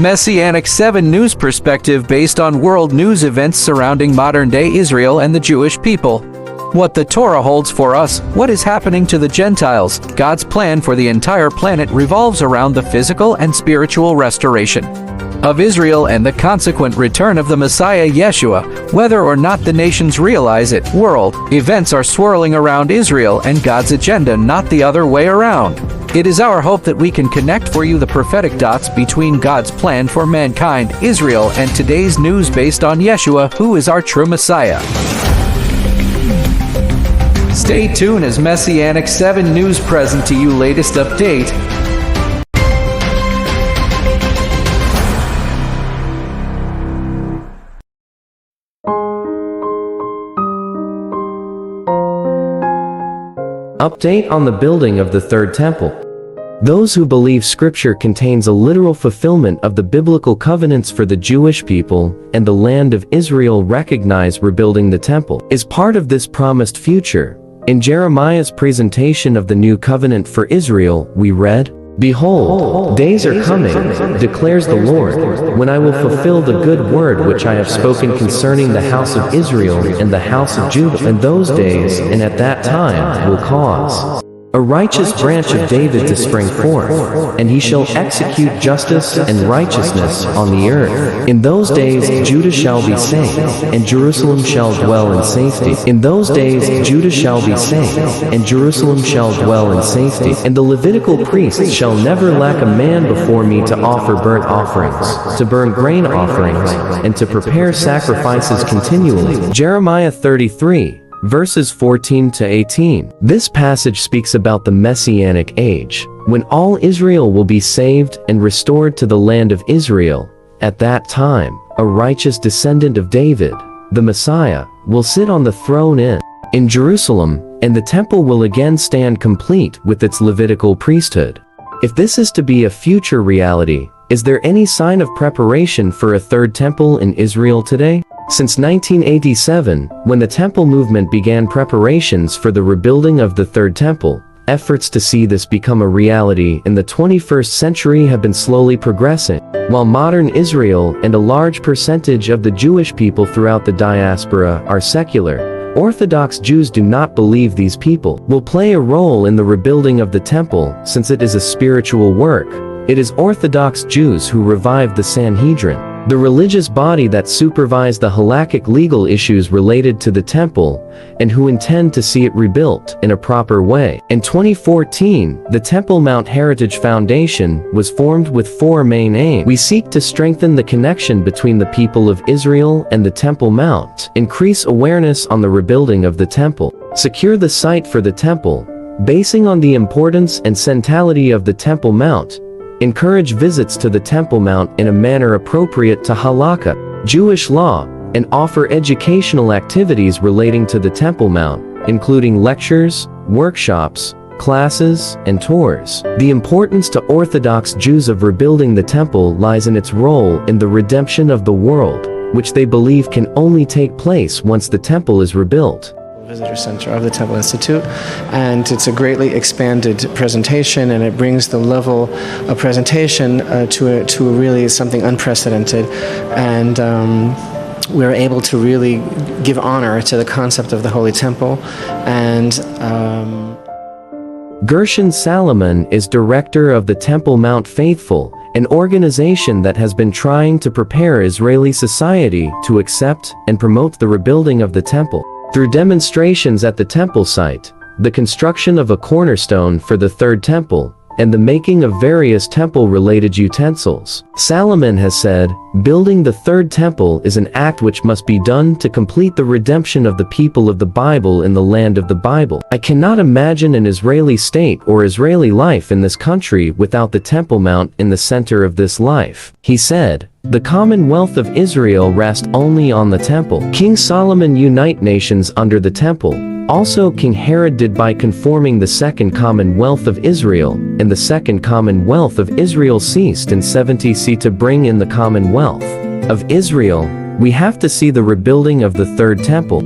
Messianic 7 News perspective based on world news events surrounding modern-day Israel and the Jewish people. What the Torah holds for us, what is happening to the Gentiles, God's plan for the entire planet revolves around the physical and spiritual restoration of Israel and the consequent return of the Messiah Yeshua. Whether or not the nations realize it, world events are swirling around Israel and God's agenda, not the other way around. It is our hope that we can connect for you the prophetic dots between God's plan for mankind, Israel, and today's news based on Yeshua, who is our true Messiah. Stay tuned as Messianic 7 News present to you latest update. Update on the building of the Third Temple. Those who believe Scripture contains a literal fulfillment of the biblical covenants for the Jewish people and the land of Israel recognize rebuilding the temple is part of this promised future. In Jeremiah's presentation of the new covenant for Israel, we read, "Behold, days are coming, declares the Lord, when I will fulfill the good word which I have spoken concerning the house of Israel and the house of Judah. In those days and at that time will cause a righteous branch of David to spring forth, and he shall execute justice and righteousness on the earth. In those days Judah shall be saved, and Jerusalem shall dwell in safety. In those days Judah shall be saved, and Jerusalem shall dwell in safety. And the Levitical priests shall never lack a man before me to offer burnt offerings, to burn grain offerings, and to prepare sacrifices continually." Jeremiah 33. Verses 14 to 18. This passage speaks about the Messianic age, when all Israel will be saved and restored to the land of Israel. At that time, a righteous descendant of David, the Messiah, will sit on the throne in Jerusalem, and the temple will again stand complete with its Levitical priesthood. If this is to be a future reality, is there any sign of preparation for a third temple in Israel today? Since 1987, when the temple movement began preparations for the rebuilding of the Third Temple, efforts to see this become a reality in the 21st century have been slowly progressing. While modern Israel and a large percentage of the Jewish people throughout the diaspora are secular, Orthodox Jews do not believe these people will play a role in the rebuilding of the temple, since it is a spiritual work. It is Orthodox Jews who revived the Sanhedrin, the religious body that supervised the halakhic legal issues related to the temple, and who intend to see it rebuilt in a proper way. In 2014, the Temple Mount Heritage Foundation was formed with 4 main aims. We seek to strengthen the connection between the people of Israel and the Temple Mount, increase awareness on the rebuilding of the temple, secure the site for the temple, basing on the importance and centrality of the Temple Mount, encourage visits to the Temple Mount in a manner appropriate to halakha, Jewish law, and offer educational activities relating to the Temple Mount, including lectures, workshops, classes, and tours. The importance to Orthodox Jews of rebuilding the temple lies in its role in the redemption of the world, which they believe can only take place once the temple is rebuilt. Visitor Center of the Temple Institute, and it's a greatly expanded presentation, and it brings the level of presentation to really something unprecedented, and we're able to really give honor to the concept of the Holy Temple. And Gershon Salomon is director of the Temple Mount Faithful, an organization that has been trying to prepare Israeli society to accept and promote the rebuilding of the temple. Through demonstrations at the temple site, the construction of a cornerstone for the Third Temple, and the making of various temple-related utensils, Salomon has said, "Building the Third Temple is an act which must be done to complete the redemption of the people of the Bible in the land of the Bible. I cannot imagine an Israeli state or Israeli life in this country without the Temple Mount in the center of this life," he said. The Commonwealth of Israel rests only on the temple. King Solomon unite nations under the temple. Also King Herod did by conforming the Second Commonwealth of Israel, and the Second Commonwealth of Israel ceased in 70 CE to bring in the Commonwealth of Israel. We have to see the rebuilding of the Third Temple.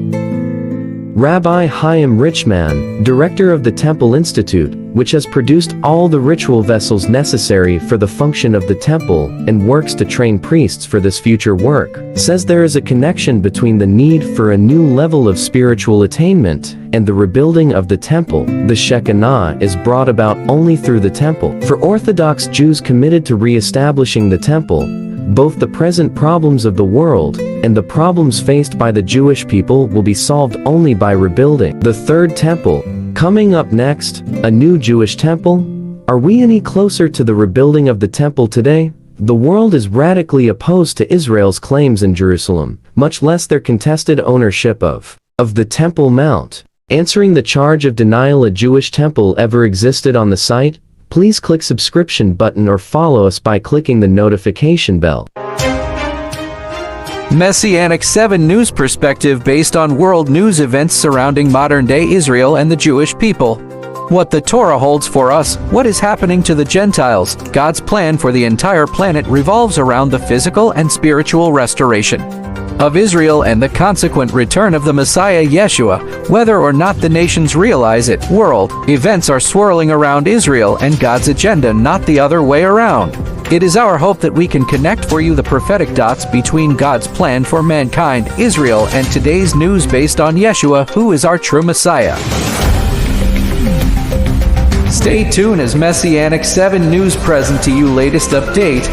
Rabbi Chaim Richman, director of the Temple Institute, which has produced all the ritual vessels necessary for the function of the temple and works to train priests for this future work, says there is a connection between the need for a new level of spiritual attainment and the rebuilding of the temple. The Shekinah is brought about only through the temple. For Orthodox Jews committed to re-establishing the temple, both the present problems of the world and the problems faced by the Jewish people will be solved only by rebuilding the third temple. Coming up next, a new Jewish temple? Are we any closer to the rebuilding of the temple today? The world is radically opposed to Israel's claims in Jerusalem, much less their contested ownership of the Temple Mount. Answering the charge of denial a Jewish temple ever existed on the site? Please click subscription button or follow us by clicking the notification bell. Messianic 7 News Perspective based on world news events surrounding modern-day Israel and the Jewish people. What the Torah holds for us, what is happening to the Gentiles, God's plan for the entire planet revolves around the physical and spiritual restoration of Israel and the consequent return of the Messiah Yeshua. Whether or not the nations realize it, world events are swirling around Israel and God's agenda, not the other way around. It is our hope that we can connect for you the prophetic dots between God's plan for mankind, Israel, and today's news based on Yeshua, who is our true Messiah. Stay tuned as Messianic 7 News present to you latest update